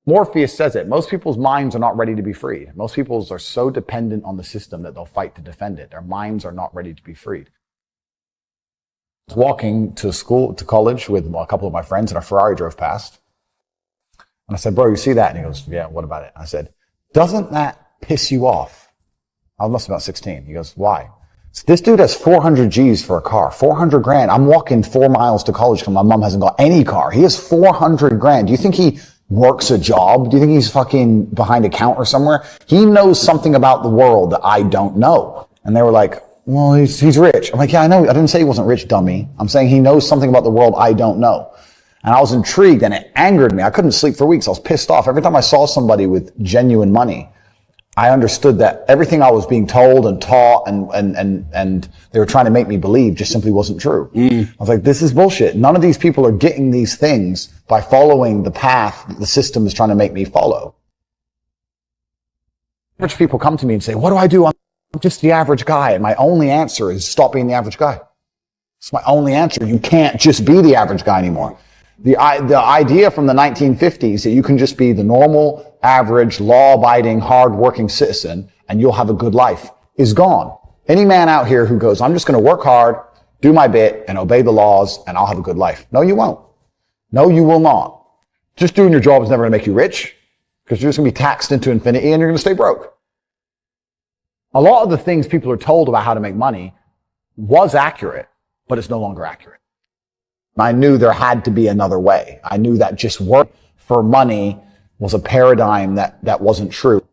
Morpheus says it. Most people's minds are not ready to be freed. Most people are so dependent on the system that they'll fight to defend it. Their minds are not ready to be freed. I was walking to college with a couple of my friends, and a Ferrari drove past. And I said, bro, you see that? And he goes, yeah, what about it? I said, doesn't that piss you off? I must be about 16. He goes, why? So this dude has 400 G's for a car, 400 grand. I'm walking 4 miles to college because my mom hasn't got any car. He has 400 grand. Do you think he works a job? Do you think he's fucking behind a counter somewhere? He knows something about the world that I don't know. And they were like, well, he's rich. I'm like, yeah, I know. I didn't say he wasn't rich, dummy. I'm saying he knows something about the world I don't know. And I was intrigued, and it angered me. I couldn't sleep for weeks. I was pissed off. Every time I saw somebody with genuine money, I understood that everything I was being told and taught and they were trying to make me believe just simply wasn't true. I was like, this is bullshit. None of these people are getting these things by following the path that the system is trying to make me follow. Rich people come to me and say, what do I do? I'm just the average guy. And my only answer is stop being the average guy. It's my only answer. You can't just be the average guy anymore. The idea from the 1950s that you can just be the normal, average, law-abiding, hard-working citizen and you'll have a good life is gone. Any man out here who goes, I'm just going to work hard, do my bit, and obey the laws, and I'll have a good life. No, you won't. No, you will not. Just doing your job is never going to make you rich because you're just going to be taxed into infinity and you're going to stay broke. A lot of the things people are told about how to make money was accurate, but it's no longer accurate. I knew there had to be another way. I knew that just work for money was a paradigm that wasn't true.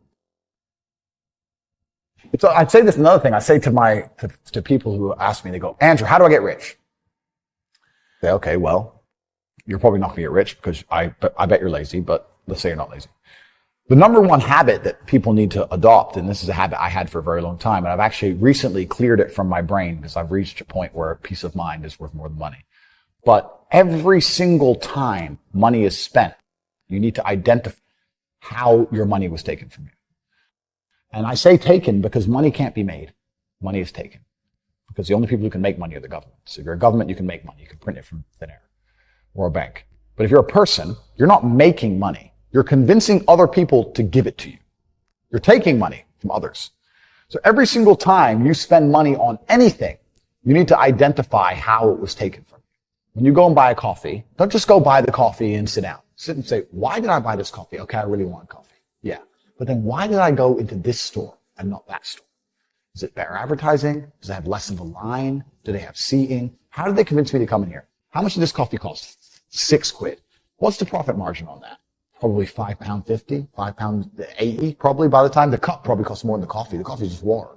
So I'd say this another thing. I say to people who ask me, they go, Andrew, how do I get rich? I say, okay, well, you're probably not going to get rich because I bet you're lazy, but let's say you're not lazy. The number one habit that people need to adopt, and this is a habit I had for a very long time, and I've actually recently cleared it from my brain because I've reached a point where peace of mind is worth more than money. But every single time money is spent, you need to identify how your money was taken from you. And I say taken because money can't be made. Money is taken. Because the only people who can make money are the government. So if you're a government, you can make money. You can print it from thin air or a bank. But if you're a person, you're not making money. You're convincing other people to give it to you. You're taking money from others. So every single time you spend money on anything, you need to identify how it was taken from you. When you go and buy a coffee, don't just go buy the coffee and sit down. Sit and say, why did I buy this coffee? Okay, I really want coffee. Yeah. But then why did I go into this store and not that store? Is it better advertising? Does it have less of a line? Do they have seating? How did they convince me to come in here? How much did this coffee cost? £6. What's the profit margin on that? Probably £5.50, £5.80 probably by the time the cup probably costs more than the coffee. The coffee is just water.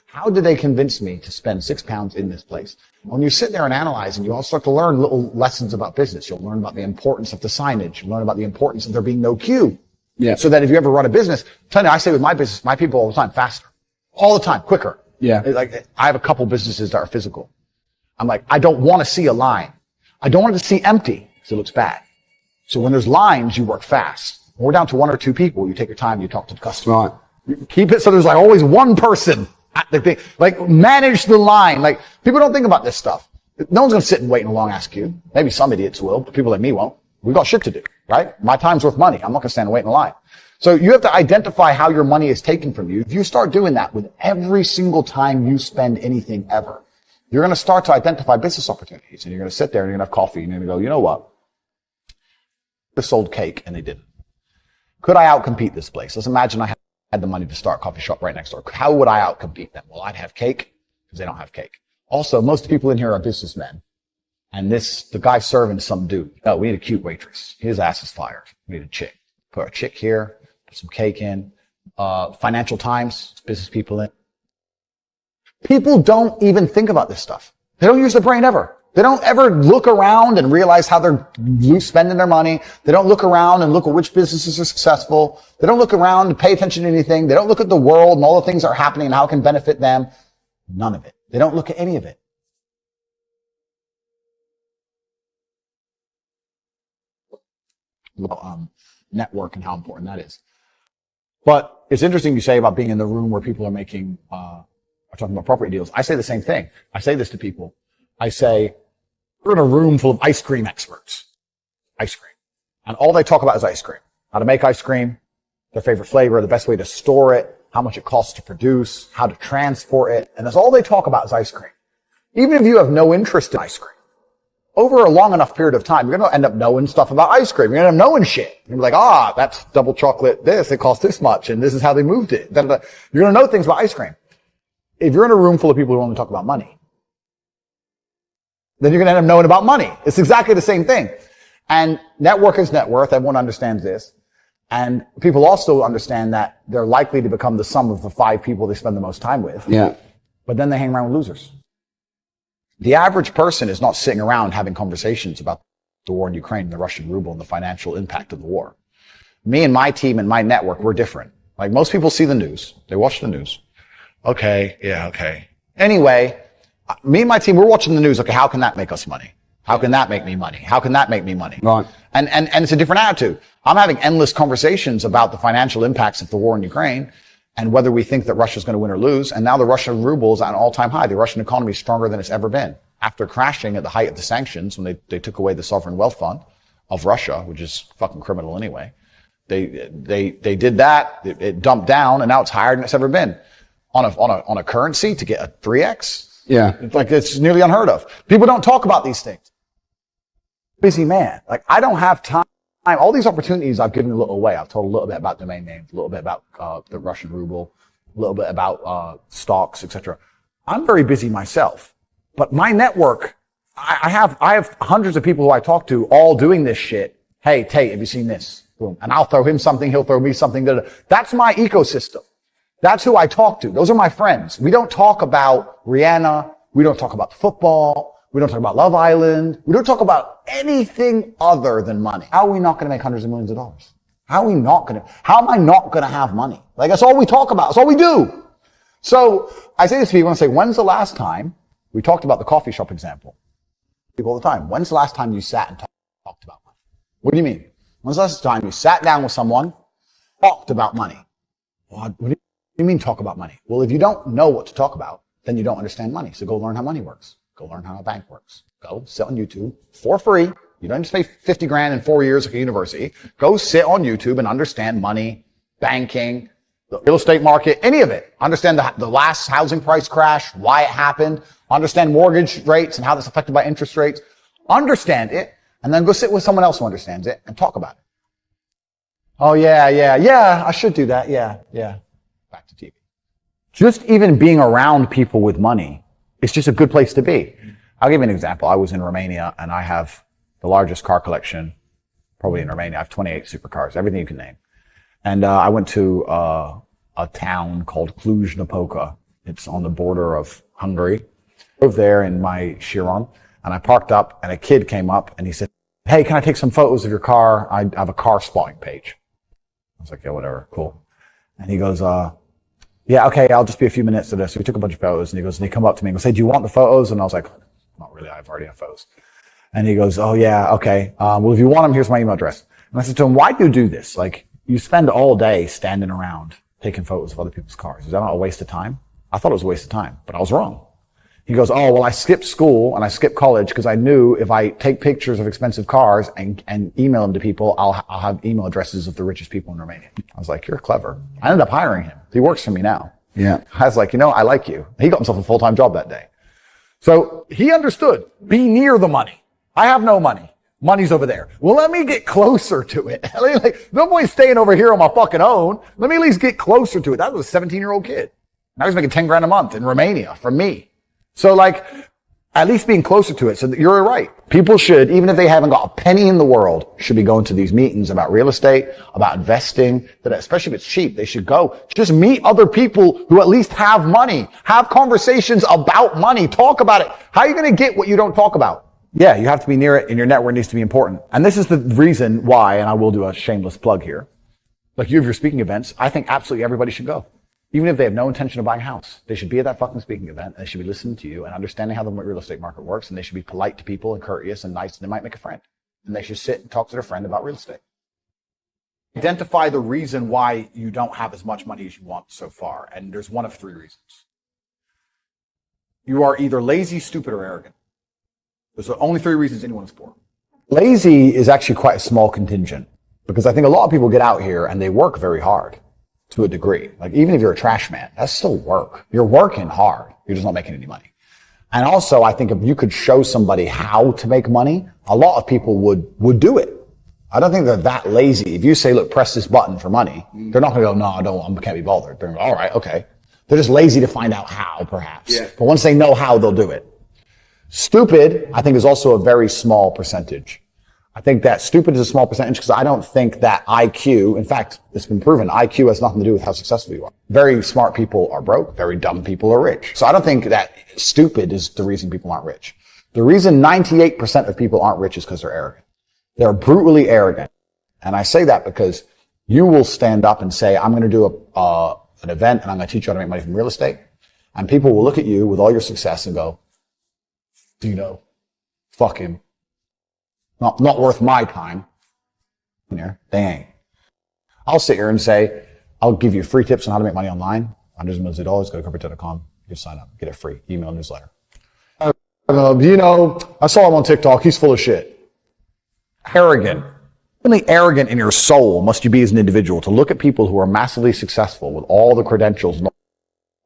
How did they convince me to spend £6 in this place? When you sit there and analyze and you all start to learn little lessons about business, you'll learn about the importance of the signage. You'll learn about the importance of there being no queue. Yeah. So that if you ever run a business, I say with my business, my people all the time, faster. All the time, quicker. Yeah. Like, I have a couple businesses that are physical. I'm like, I don't want to see a line. I don't want it to see empty because it looks bad. So when there's lines, you work fast. When we're down to 1 or 2 people, you take your time, you talk to the customer. Right. You keep it so there's like always one person at the thing. Like, manage the line. Like, people don't think about this stuff. No one's going to sit and wait in a long ass queue. Maybe some idiots will, but people like me won't. We've got shit to do, right? My time's worth money. I'm not going to stand and wait in a line. So you have to identify how your money is taken from you. If you start doing that with every single time you spend anything ever, you're going to start to identify business opportunities. And you're going to sit there and you're going to have coffee and you're going to go, you know what? They sold cake and they didn't. Could I outcompete this place? Let's imagine I had the money to start a coffee shop right next door. How would I outcompete them? Well, I'd have cake because they don't have cake. Also, most people in here are businessmen. And the guy serving some dude. Oh, we need a cute waitress. His ass is fired. We need a chick. Put a chick here, put some cake in. Financial Times, business people in. People don't even think about this stuff. They don't use their brain ever. They don't ever look around and realize how they're spending their money. They don't look around and look at which businesses are successful. They don't look around and pay attention to anything. They don't look at the world and all the things that are happening and how it can benefit them. None of it. They don't look at any of it. Network and how important that is. But it's interesting you say about being in the room where people are talking about property deals. I say the same thing. I say this to people. I say, we're in a room full of ice cream experts. Ice cream. And all they talk about is ice cream. how to make ice cream, their favorite flavor, the best way to store it, how much it costs to produce, how to transport it. And that's all they talk about is ice cream. Even if you have no interest in ice cream, over a long enough period of time, you're going to end up knowing stuff about ice cream. You're going to end up knowing shit. You're like, that's double chocolate this, it costs this much, and this is how they moved it. You're going to know things about ice cream. If you're in a room full of people who only talk about money, then you're going to end up knowing about money. It's exactly the same thing. And network is net worth. Everyone understands this. And people also understand that they're likely to become the sum of the 5 people they spend the most time with. Yeah. But then they hang around with losers. The average person is not sitting around having conversations about the war in Ukraine and the Russian ruble and the financial impact of the war. Me and my team and my network, we're different. Like most people see the news. They watch the news. Okay. Yeah. Okay. Anyway, me and my team, we're watching the news. Okay. How can that make us money? How can that make me money? How can that make me money? Right. And it's a different attitude. I'm having endless conversations about the financial impacts of the war in Ukraine and whether we think that Russia's going to win or lose. And now the Russian ruble is at an all-time high. The Russian economy is stronger than it's ever been. After crashing at the height of the sanctions, when they took away the sovereign wealth fund of Russia, which is fucking criminal anyway, they did that. It dumped down, and now it's higher than it's ever been. On a currency to get a 3x? Yeah. It's nearly unheard of. People don't talk about these things. Busy man. Like, I don't have time. All these opportunities I've given a little away. I've told a little bit about domain names, a little bit about the Russian ruble, a little bit about stocks, etc. I'm very busy myself, but my network, I have hundreds of people who I talk to all doing this shit. Hey, Tate, have you seen this? Boom. And I'll throw him something, he'll throw me something. That's my ecosystem. That's who I talk to. Those are my friends. We don't talk about Rihanna. We don't talk about football. We don't talk about Love Island. We don't talk about anything other than money. How are we not going to make hundreds of millions of dollars? How am I not going to have money? Like, that's all we talk about. That's all we do. So I say this to people and say, when's the last time we talked about the coffee shop example? People all the time. When's the last time you sat and talked about money? What do you mean? When's the last time you sat down with someone, talked about money? What do you mean talk about money? Well, if you don't know what to talk about, then you don't understand money. So go learn how money works. Go learn how a bank works. Go sit on YouTube for free. You don't have to pay 50 grand in 4 years like a university. Go sit on YouTube and understand money, banking, the real estate market, any of it. Understand the last housing price crash, why it happened. Understand mortgage rates and how that's affected by interest rates. Understand it, and then go sit with someone else who understands it and talk about it. Oh, yeah, I should do that. Yeah. Back to TV. Just even being around people with money, it's just a good place to be. I'll give you an example. I was in Romania, and I have the largest car collection probably in Romania. I have 28 supercars, everything you can name. And I went to a town called Cluj-Napoca. It's on the border of Hungary. I drove there in my Chiron, and I parked up, and a kid came up, and he said, hey, can I take some photos of your car? I have a car spotting page. I was like, yeah, whatever, cool. And he goes, yeah, okay, I'll just be a few minutes to this. So we took a bunch of photos, and he come up to me and goes, hey, do you want the photos? And I was like, not really, I've already have photos. And he goes, oh yeah, okay. Well, if you want them, here's my email address. And I said to him, why do you do this? Like, you spend all day standing around taking photos of other people's cars. Is that not a waste of time? I thought it was a waste of time, but I was wrong. He goes, oh, well, I skipped school and I skipped college because I knew if I take pictures of expensive cars and email them to people, I'll have email addresses of the richest people in Romania. I was like, you're clever. I ended up hiring him. He works for me now. Yeah. I was like, I like you. He got himself a full-time job that day. So he understood. Be near the money. I have no money. Money's over there. Well, let me get closer to it. Like, no point staying over here on my fucking own. Let me at least get closer to it. That was a 17-year-old kid. Now he's making 10 grand a month in Romania from me. So like, at least being closer to it. So that you're right. People should, even if they haven't got a penny in the world, should be going to these meetings about real estate, about investing, that especially if it's cheap, they should go. Just meet other people who at least have money. Have conversations about money. Talk about it. How are you going to get what you don't talk about? Yeah, you have to be near it, and your network needs to be important. And this is the reason why, and I will do a shameless plug here. Like, you have your speaking events. I think absolutely everybody should go. Even if they have no intention of buying a house, they should be at that fucking speaking event, and they should be listening to you and understanding how the real estate market works, and they should be polite to people and courteous and nice, and they might make a friend. And they should sit and talk to their friend about real estate. Identify the reason why you don't have as much money as you want so far, and there's one of 3 reasons. You are either lazy, stupid, or arrogant. Those are the only 3 reasons anyone is poor. Lazy is actually quite a small contingent. Because I think a lot of people get out here and they work very hard to a degree. Like even if you're a trash man, that's still work. You're working hard. You're just not making any money. And also, I think if you could show somebody how to make money, a lot of people would do it. I don't think they're that lazy. If you say, look, press this button for money, they're not going to go, no, I can't be bothered. They're all right, okay. They're just lazy to find out how, perhaps. Yeah. But once they know how, they'll do it. Stupid, I think, is also a very small percentage. I think that stupid is a small percentage because I don't think that IQ, in fact, it's been proven, IQ has nothing to do with how successful you are. Very smart people are broke. Very dumb people are rich. So I don't think that stupid is the reason people aren't rich. The reason 98% of people aren't rich is because they're arrogant. They're brutally arrogant. And I say that because you will stand up and say, I'm going to do an event and I'm going to teach you how to make money from real estate. And people will look at you with all your success and go, Dino, fuck him. Not worth my time. They ain't. I'll sit here and say, I'll give you free tips on how to make money online. $100 millions, go to corporate.com. You sign up, get it free. Email newsletter. I saw him on TikTok. He's full of shit. Arrogant. Really arrogant in your soul must you be as an individual to look at people who are massively successful with all the credentials and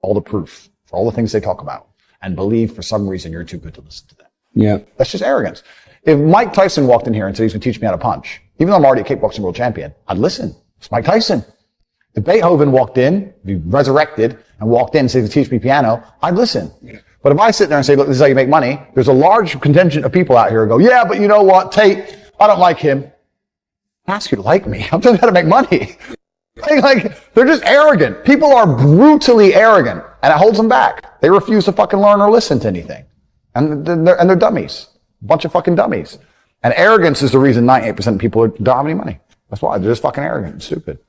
all the proof for all the things they talk about and believe for some reason you're too good to listen to them. Yeah. That's just arrogance. If Mike Tyson walked in here and said he's going to teach me how to punch, even though I'm already a kickboxing world champion, I'd listen. It's Mike Tyson. If Beethoven walked in, be resurrected, and walked in and said he's going to teach me piano, I'd listen. But if I sit there and say, look, this is how you make money, there's a large contingent of people out here who go, yeah, but you know what, Tate, I don't like him. I ask you to like me. I'm telling you how to make money. Like, they're just arrogant. People are brutally arrogant, and it holds them back. They refuse to fucking learn or listen to anything. And they're dummies. A bunch of fucking dummies. And arrogance is the reason 98% of people don't have any money. That's why. They're just fucking arrogant and stupid.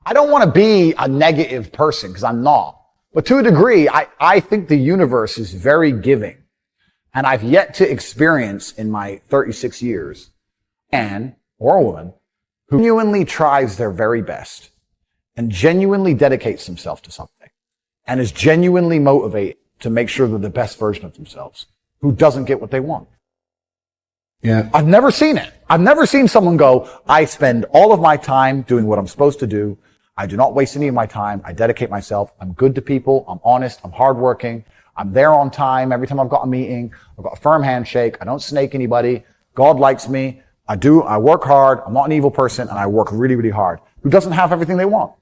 I don't want to be a negative person, because I'm not. But to a degree, I think the universe is very giving. And I've yet to experience in my 36 years, or a woman, who genuinely tries their very best and genuinely dedicates themselves to something and is genuinely motivated to make sure they're the best version of themselves, who doesn't get what they want. Yeah. I've never seen it. I've never seen someone go, I spend all of my time doing what I'm supposed to do. I do not waste any of my time. I dedicate myself. I'm good to people. I'm honest. I'm hardworking. I'm there on time. Every time I've got a meeting, I've got a firm handshake. I don't snake anybody. God likes me. I work hard. I'm not an evil person, and I work really, really hard. Who doesn't have everything they want?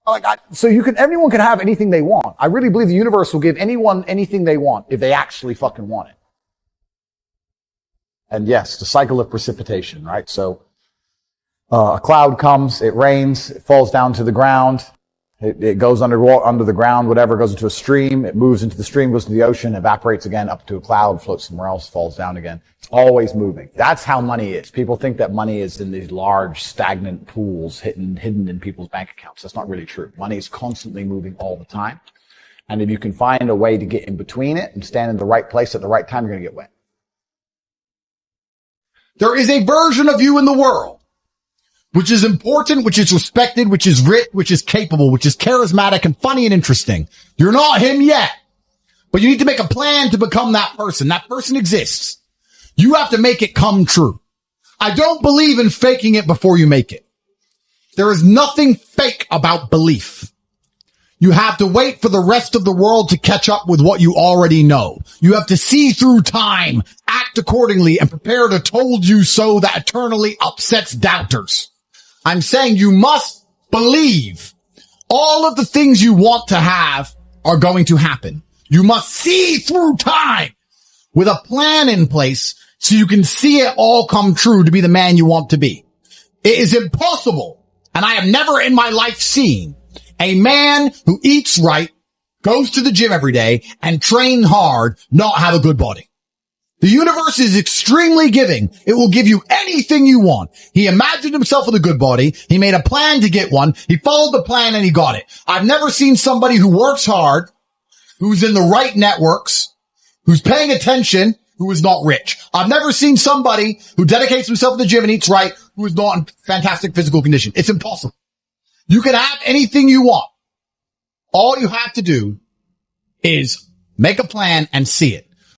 Everyone can have anything they want. I really believe the universe will give anyone anything they want if they actually fucking want it. And yes, the cycle of precipitation, right? So, a cloud comes, it rains, it falls down to the ground, it goes under the ground, whatever, goes into a stream, it moves into the stream, goes to the ocean, evaporates again up to a cloud, floats somewhere else, falls down again. It's always moving. That's how money is. People think that money is in these large, stagnant pools hidden in people's bank accounts. That's not really true. Money is constantly moving all the time. And if you can find a way to get in between it and stand in the right place at the right time, you're going to get wet. There is a version of you in the world which is important, which is respected, which is rich, which is capable, which is charismatic and funny and interesting. You're not him yet, but you need to make a plan to become that person. That person exists. You have to make it come true. I don't believe in faking it before you make it. There is nothing fake about belief. You have to wait for the rest of the world to catch up with what you already know. You have to see through time, act accordingly, and prepare to told you so that eternally upsets doubters. I'm saying you must believe all of the things you want to have are going to happen. You must see through time with a plan in place so you can see it all come true to be the man you want to be. It is impossible, and I have never in my life seen a man who eats right, goes to the gym every day, and trains hard not have a good body. The universe is extremely giving. It will give you anything you want. He imagined himself with a good body. He made a plan to get one. He followed the plan and he got it. I've never seen somebody who works hard, who's in the right networks, who's paying attention, who is not rich. I've never seen somebody who dedicates himself to the gym and eats right, who is not in fantastic physical condition. It's impossible. You can have anything you want. All you have to do is make a plan and see it.